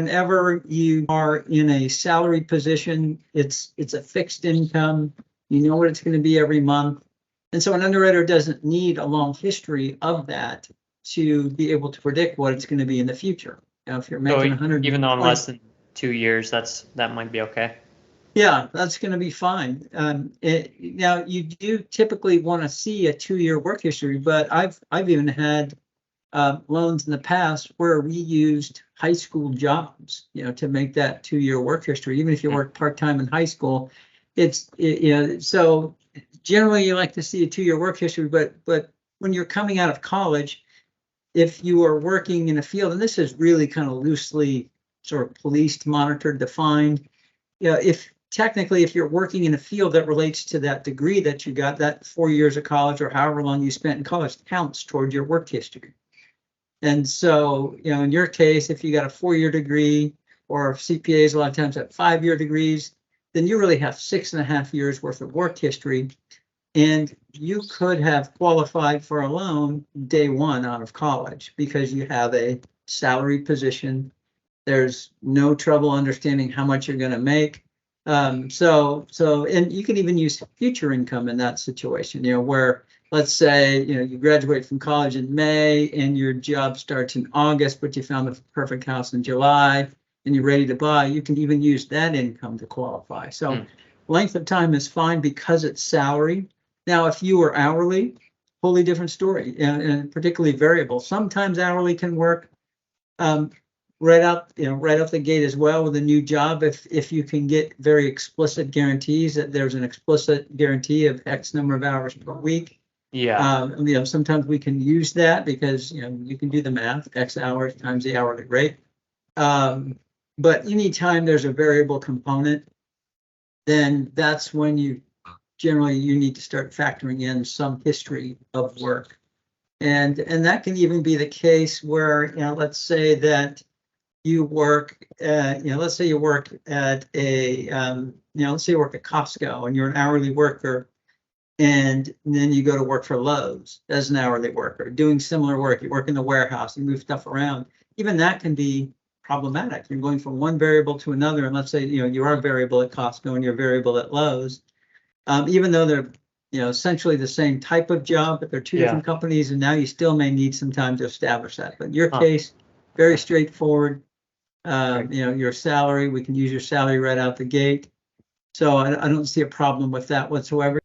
whenever you are in a salary position, it's a fixed income. You know what it's going to be every month. And so an underwriter doesn't need a long history of that to be able to predict what it's going to be in the future. You know, if you're making 100, even though in less than 2 years, that might be okay. Yeah, that's going to be fine. Now you do typically want to see a 2-year work history, but I've even had loans in the past where we used high school jobs, to make that 2-year work history. Even if you work part-time in high school, so generally you like to see a 2-year work history, but when you're coming out of college, if you are working in a field, and this is really kind of loosely sort of policed, monitored, defined, if you're working in a field that relates to that degree that you got, that 4 years of college or however long you spent in college counts towards your work history. And so, in your case, if you got a 4-year degree, or CPAs a lot of times have 5-year degrees, then you really have 6.5 years worth of work history. And you could have qualified for a loan day one out of college because you have a salary position. There's no trouble understanding how much you're going to make. And you can even use future income in that situation, where let's say, you graduate from college in May and your job starts in August, but you found the perfect house in July and you're ready to buy, you can even use that income to qualify. So length of time is fine because it's salary. Now, if you were hourly, wholly different story, and particularly variable. Sometimes hourly can work right out the gate as well with a new job. If you can get very explicit guarantees that there's an explicit guarantee of X number of hours per week. Yeah. Sometimes we can use that because, you can do the math, X hours times the hourly rate. But anytime there's a variable component, then that's when you need to start factoring in some history of work. And that can even be the case where, let's say that you work, let's say you work at let's say you work at Costco and you're an hourly worker, and then you go to work for Lowe's as an hourly worker, doing similar work. You work in the warehouse, you move stuff around. Even that can be problematic. You're going from one variable to another, and let's say, you are variable at Costco and you're variable at Lowe's. Even though they're, essentially the same type of job, but they're two different companies, and now you still may need some time to establish that. But in your case, very straightforward. Your salary, we can use your salary right out the gate. So I don't see a problem with that whatsoever.